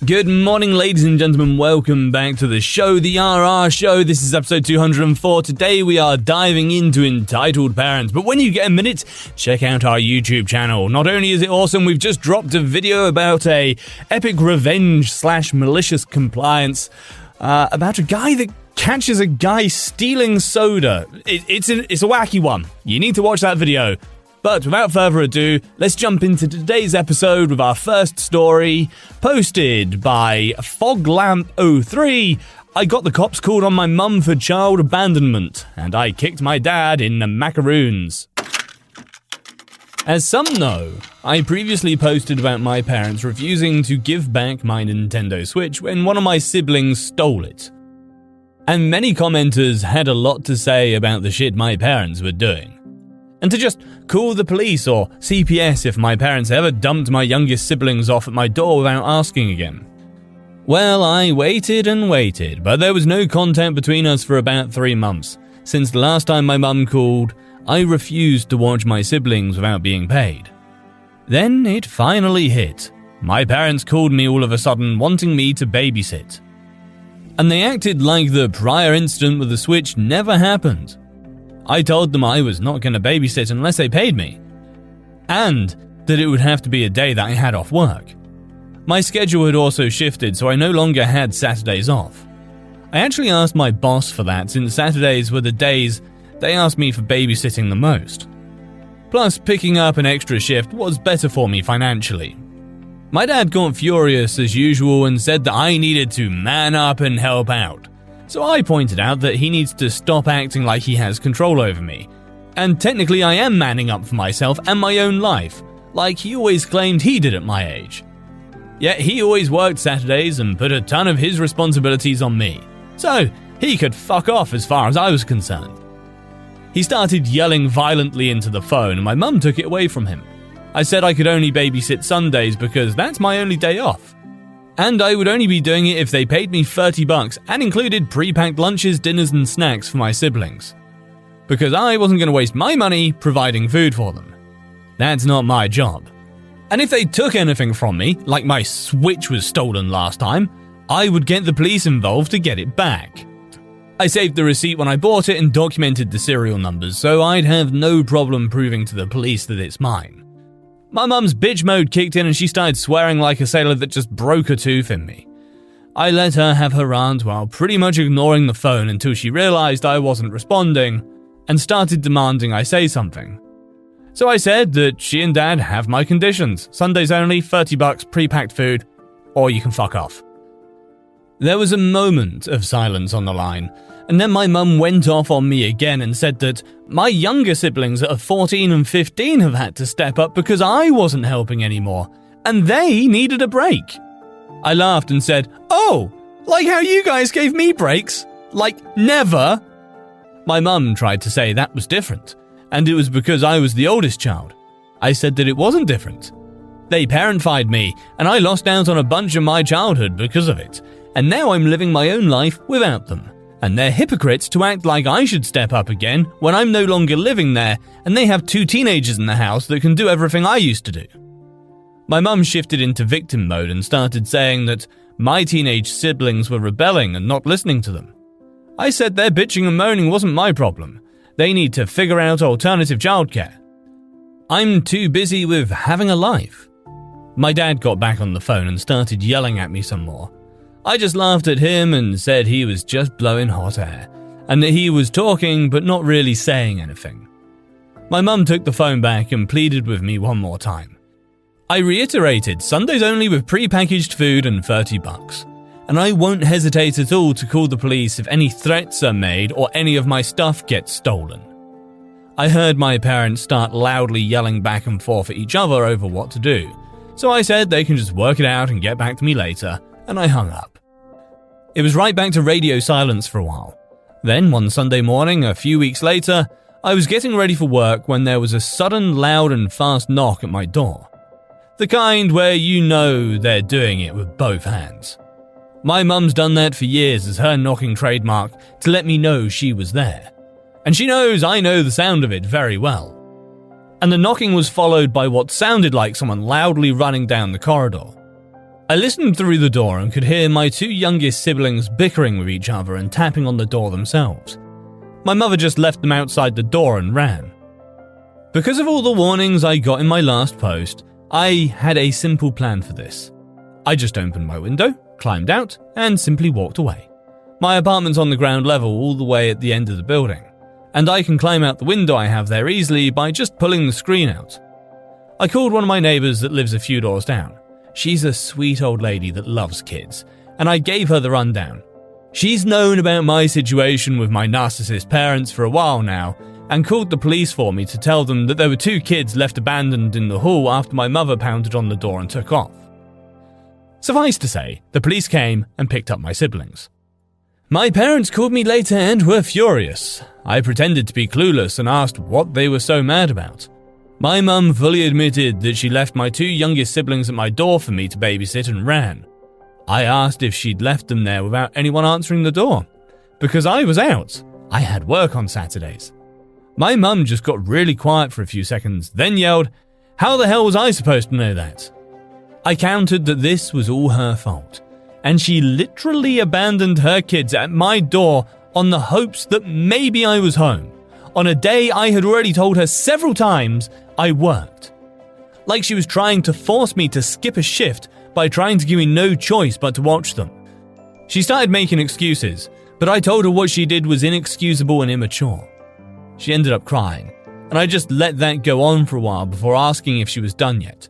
Good morning, ladies and gentlemen. Welcome back to the show, the RR Show. This is episode 204. Today we are diving into Entitled Parents. But when you get a minute, check out our YouTube channel. Not only is it awesome, we've just dropped a video about a epic revenge / malicious compliance about a guy that catches a guy stealing soda. It's a wacky one. You need to watch that video. But without further ado, let's jump into today's episode with our first story, posted by Foglamp03. I got the cops called on my mum for child abandonment, and I kicked my dad in the macaroons. As some know, I previously posted about my parents refusing to give back my Nintendo Switch when one of my siblings stole it. And many commenters had a lot to say about the shit my parents were doing. And to just call the police or CPS if my parents ever dumped my youngest siblings off at my door without asking again. Well, I waited and waited, but there was no contact between us for about 3 months. Since the last time my mum called, I refused to watch my siblings without being paid. Then it finally hit. My parents called me all of a sudden wanting me to babysit. And they acted like the prior incident with the Switch never happened. I told them I was not going to babysit unless they paid me, and that it would have to be a day that I had off work. My schedule had also shifted, so I no longer had Saturdays off. I actually asked my boss for that, since Saturdays were the days they asked me for babysitting the most. Plus, picking up an extra shift was better for me financially. My dad got furious as usual and said that I needed to man up and help out. So I pointed out that he needs to stop acting like he has control over me. And technically I am manning up for myself and my own life, like he always claimed he did at my age. Yet he always worked Saturdays and put a ton of his responsibilities on me. So he could fuck off as far as I was concerned. He started yelling violently into the phone and my mum took it away from him. I said I could only babysit Sundays because that's my only day off. And I would only be doing it if they paid me $30 and included pre-packed lunches, dinners and snacks for my siblings. Because I wasn't going to waste my money providing food for them. That's not my job. And if they took anything from me, like my Switch was stolen last time, I would get the police involved to get it back. I saved the receipt when I bought it and documented the serial numbers, so I'd have no problem proving to the police that it's mine. My mum's bitch mode kicked in and she started swearing like a sailor that just broke a tooth in me. I let her have her rant while pretty much ignoring the phone until she realized I wasn't responding and started demanding I say something. So I said that she and dad have my conditions. Sundays only, $30, pre-packed food, or you can fuck off. There was a moment of silence on the line, and then my mum went off on me again and said that my younger siblings that are 14 and 15 have had to step up because I wasn't helping anymore, and they needed a break. I laughed and said, "Oh, like how you guys gave me breaks? Like, never?" My mum tried to say that was different, and it was because I was the oldest child. I said that it wasn't different. They parentified me, and I lost out on a bunch of my childhood because of it, and now I'm living my own life without them. And they're hypocrites to act like I should step up again when I'm no longer living there and they have 2 teenagers in the house that can do everything I used to do. My mum shifted into victim mode and started saying that my teenage siblings were rebelling and not listening to them. I said their bitching and moaning wasn't my problem. They need to figure out alternative childcare. I'm too busy with having a life. My dad got back on the phone and started yelling at me some more. I just laughed at him and said he was just blowing hot air, and that he was talking but not really saying anything. My mum took the phone back and pleaded with me one more time. I reiterated Sundays only with pre-packaged food and $30, and I won't hesitate at all to call the police if any threats are made or any of my stuff gets stolen. I heard my parents start loudly yelling back and forth at each other over what to do, so I said they can just work it out and get back to me later, and I hung up. It was right back to radio silence for a while. Then, one Sunday morning, a few weeks later, I was getting ready for work when there was a sudden loud and fast knock at my door. The kind where you know they're doing it with both hands. My mum's done that for years as her knocking trademark to let me know she was there. And she knows I know the sound of it very well. And the knocking was followed by what sounded like someone loudly running down the corridor. I listened through the door and could hear my two youngest siblings bickering with each other and tapping on the door themselves. My mother just left them outside the door and ran. Because of all the warnings I got in my last post, I had a simple plan for this. I just opened my window, climbed out, and simply walked away. My apartment's on the ground level all the way at the end of the building, and I can climb out the window I have there easily by just pulling the screen out. I called one of my neighbours that lives a few doors down. She's a sweet old lady that loves kids, and I gave her the rundown. She's known about my situation with my narcissist parents for a while now, and called the police for me to tell them that there were 2 kids left abandoned in the hall after my mother pounded on the door and took off. Suffice to say, the police came and picked up my siblings. My parents called me later and were furious. I pretended to be clueless and asked what they were so mad about. My mum fully admitted that she left my 2 youngest siblings at my door for me to babysit and ran. I asked if she'd left them there without anyone answering the door, because I was out. I had work on Saturdays. My mum just got really quiet for a few seconds, then yelled, "How the hell was I supposed to know that?" I countered that this was all her fault, and she literally abandoned her kids at my door on the hopes that maybe I was home, on a day I had already told her several times I worked. Like she was trying to force me to skip a shift by trying to give me no choice but to watch them. She started making excuses, but I told her what she did was inexcusable and immature. She ended up crying, and I just let that go on for a while before asking if she was done yet.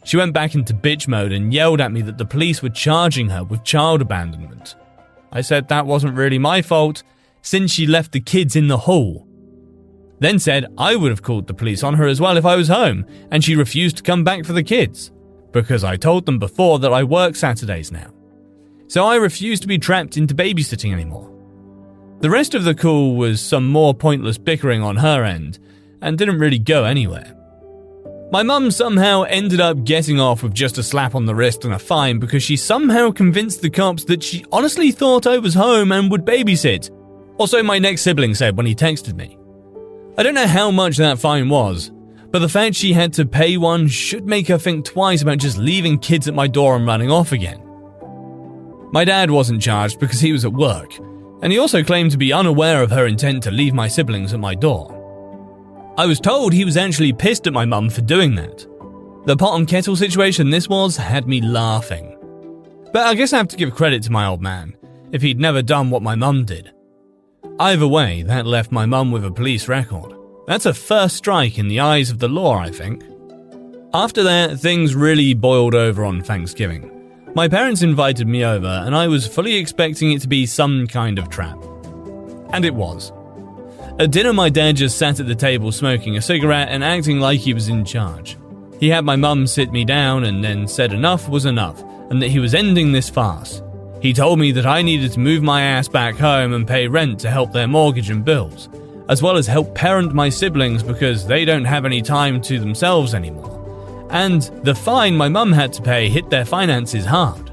She went back into bitch mode and yelled at me that the police were charging her with child abandonment. I said that wasn't really my fault, since she left the kids in the hall. Then said I would have called the police on her as well if I was home, and she refused to come back for the kids, because I told them before that I work Saturdays now. So I refused to be trapped into babysitting anymore. The rest of the call was some more pointless bickering on her end, and didn't really go anywhere. My mum somehow ended up getting off with just a slap on the wrist and a fine because she somehow convinced the cops that she honestly thought I was home and would babysit. Or so my next sibling said when he texted me. I don't know how much that fine was, but the fact she had to pay one should make her think twice about just leaving kids at my door and running off again. My dad wasn't charged because he was at work, and he also claimed to be unaware of her intent to leave my siblings at my door. I was told he was actually pissed at my mum for doing that. The pot and kettle situation this was had me laughing. But I guess I have to give credit to my old man, if he'd never done what my mum did. Either way, that left my mum with a police record. That's a first strike in the eyes of the law, I think. After that, things really boiled over on Thanksgiving. My parents invited me over, and I was fully expecting it to be some kind of trap. And it was. At dinner, my dad just sat at the table smoking a cigarette and acting like he was in charge. He had my mum sit me down and then said enough was enough, and that he was ending this farce. He told me that I needed to move my ass back home and pay rent to help their mortgage and bills, as well as help parent my siblings because they don't have any time to themselves anymore. And the fine my mum had to pay hit their finances hard.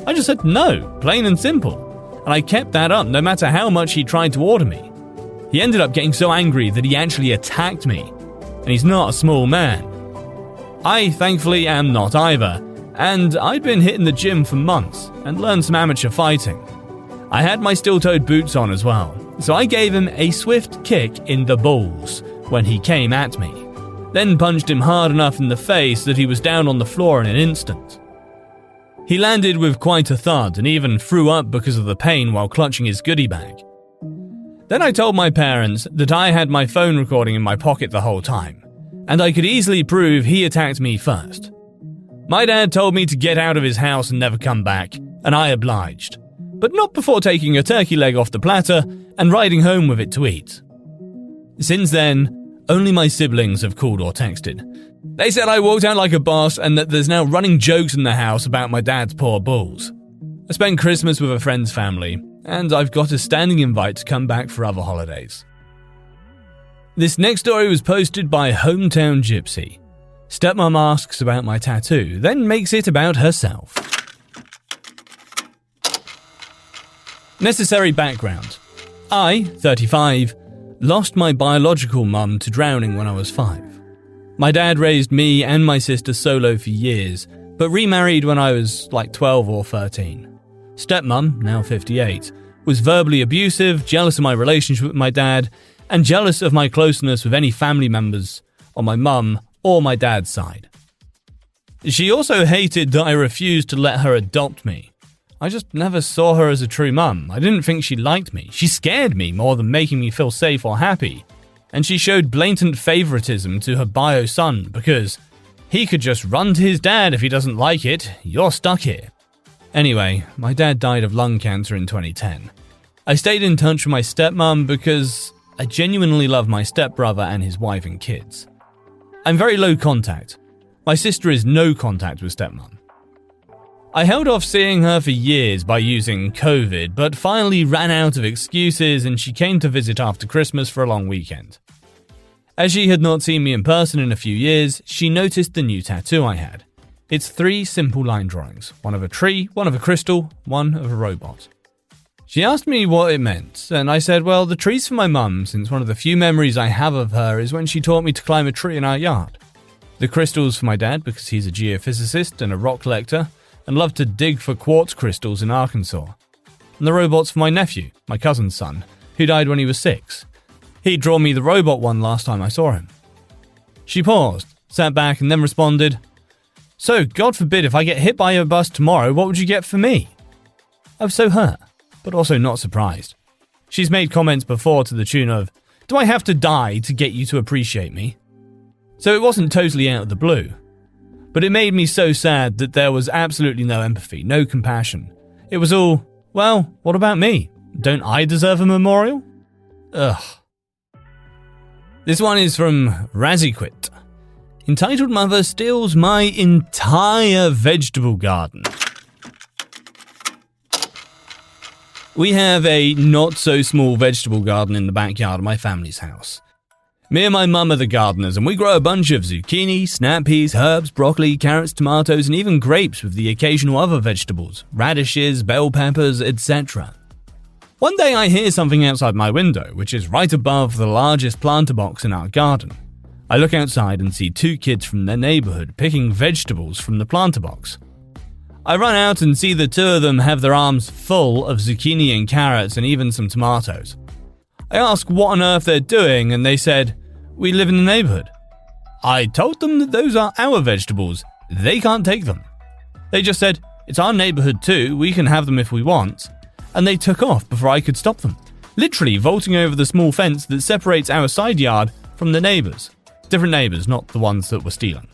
I just said no, plain and simple, and I kept that up no matter how much he tried to order me. He ended up getting so angry that he actually attacked me, and he's not a small man. I thankfully am not either, and I'd been hitting the gym for months and learned some amateur fighting. I had my steel-toed boots on as well, so I gave him a swift kick in the balls when he came at me, then punched him hard enough in the face that he was down on the floor in an instant. He landed with quite a thud and even threw up because of the pain while clutching his goodie bag. Then I told my parents that I had my phone recording in my pocket the whole time, and I could easily prove he attacked me first. My dad told me to get out of his house and never come back, and I obliged, but not before taking a turkey leg off the platter and riding home with it to eat. Since then, only my siblings have called or texted. They said I walked out like a boss and that there's now running jokes in the house about my dad's poor balls. I spent Christmas with a friend's family, and I've got a standing invite to come back for other holidays. This next story was posted by Hometown Gypsy. Stepmom asks about my tattoo, then makes it about herself. Necessary background. I, 35, lost my biological mum to drowning when I was 5. My dad raised me and my sister solo for years, but remarried when I was like 12 or 13. Stepmom, now 58, was verbally abusive, jealous of my relationship with my dad, and jealous of my closeness with any family members on my mum or my dad's side. She also hated that I refused to let her adopt me. I just never saw her as a true mum. I didn't think she liked me. She scared me more than making me feel safe or happy. And she showed blatant favoritism to her bio son because he could just run to his dad if he doesn't like it. You're stuck here. Anyway, my dad died of lung cancer in 2010. I stayed in touch with my stepmom because I genuinely love my stepbrother and his wife and kids. I'm very low contact. My sister is no contact with stepmom. I held off seeing her for years by using COVID, but finally ran out of excuses and she came to visit after Christmas for a long weekend. As she had not seen me in person in a few years, she noticed the new tattoo I had. It's 3 simple line drawings, one of a tree, one of a crystal, one of a robot. She asked me what it meant, and I said, well, the tree's for my mum, since one of the few memories I have of her is when she taught me to climb a tree in our yard. The crystal's for my dad because he's a geophysicist and a rock collector, and loved to dig for quartz crystals in Arkansas. And the robot's for my nephew, my cousin's son, who died when he was 6. He'd drawn me the robot one last time I saw him. She paused, sat back, and then responded, so, God forbid if I get hit by a bus tomorrow, what would you get for me? I was so hurt, but also not surprised. She's made comments before to the tune of, do I have to die to get you to appreciate me? So it wasn't totally out of the blue. But it made me so sad that there was absolutely no empathy, no compassion. It was all, well, what about me? Don't I deserve a memorial? Ugh. This one is from Razzyquit. Entitled Mother Steals My Entire Vegetable Garden. We have a not-so-small vegetable garden in the backyard of my family's house. Me and my mum are the gardeners, and we grow a bunch of zucchini, snap peas, herbs, broccoli, carrots, tomatoes, and even grapes with the occasional other vegetables, radishes, bell peppers, etc. One day I hear something outside my window, which is right above the largest planter box in our garden. I look outside and see 2 kids from their neighborhood picking vegetables from the planter box. I run out and see the 2 of them have their arms full of zucchini and carrots and even some tomatoes. I ask what on earth they're doing, and they said, we live in the neighborhood. I told them that those are our vegetables. They can't take them. They just said, it's our neighborhood too, we can have them if we want. And they took off before I could stop them, literally vaulting over the small fence that separates our side yard from the neighbors. Different neighbors, not the ones that were stealing.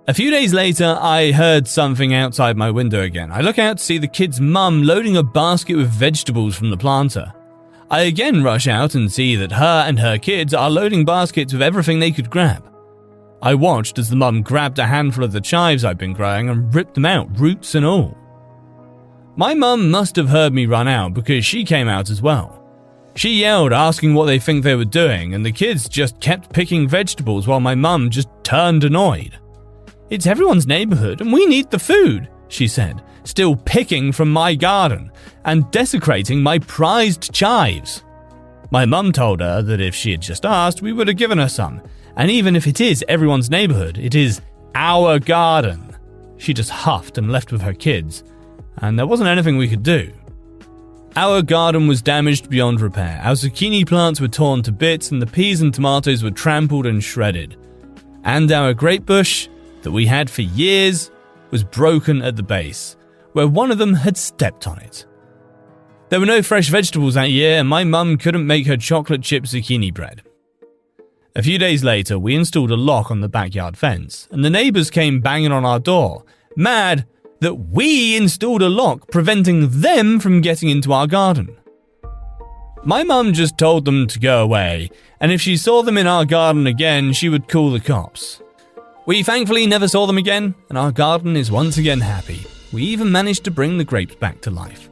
A few days later, I heard something outside my window again. I look out to see the kid's mum loading a basket with vegetables from the planter. I again rush out and see that her and her kids are loading baskets with everything they could grab. I watched as the mum grabbed a handful of the chives I'd been growing and ripped them out, roots and all. My mum must have heard me run out because she came out as well. She yelled, asking what they think they were doing, and the kids just kept picking vegetables while my mum just turned annoyed. It's everyone's neighborhood and we need the food, she said, still picking from my garden and desecrating my prized chives. My mum told her that if she had just asked, we would have given her some, and even if it is everyone's neighborhood, it is our garden. She just huffed and left with her kids, and there wasn't anything we could do. Our garden was damaged beyond repair. Our zucchini plants were torn to bits, and the peas and tomatoes were trampled and shredded. And our grape bush, that we had for years, was broken at the base, where one of them had stepped on it. There were no fresh vegetables that year, and my mum couldn't make her chocolate chip zucchini bread. A few days later, we installed a lock on the backyard fence, and the neighbors came banging on our door, mad that we installed a lock preventing them from getting into our garden. My mum just told them to go away, and if she saw them in our garden again, she would call the cops. We thankfully never saw them again, and our garden is once again happy. We even managed to bring the grapes back to life.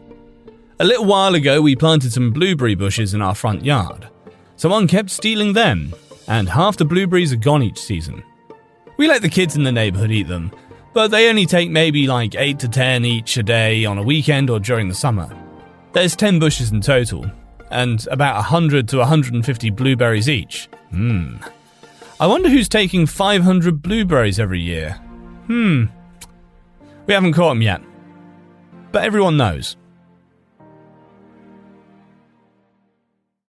A little while ago, we planted some blueberry bushes in our front yard. Someone kept stealing them, and half the blueberries are gone each season. We let the kids in the neighborhood eat them, but they only take maybe like 8 to 10 each a day on a weekend or during the summer. There's 10 bushes in total, and about 100 to 150 blueberries each. I wonder who's taking 500 blueberries every year. We haven't caught him yet. But everyone knows.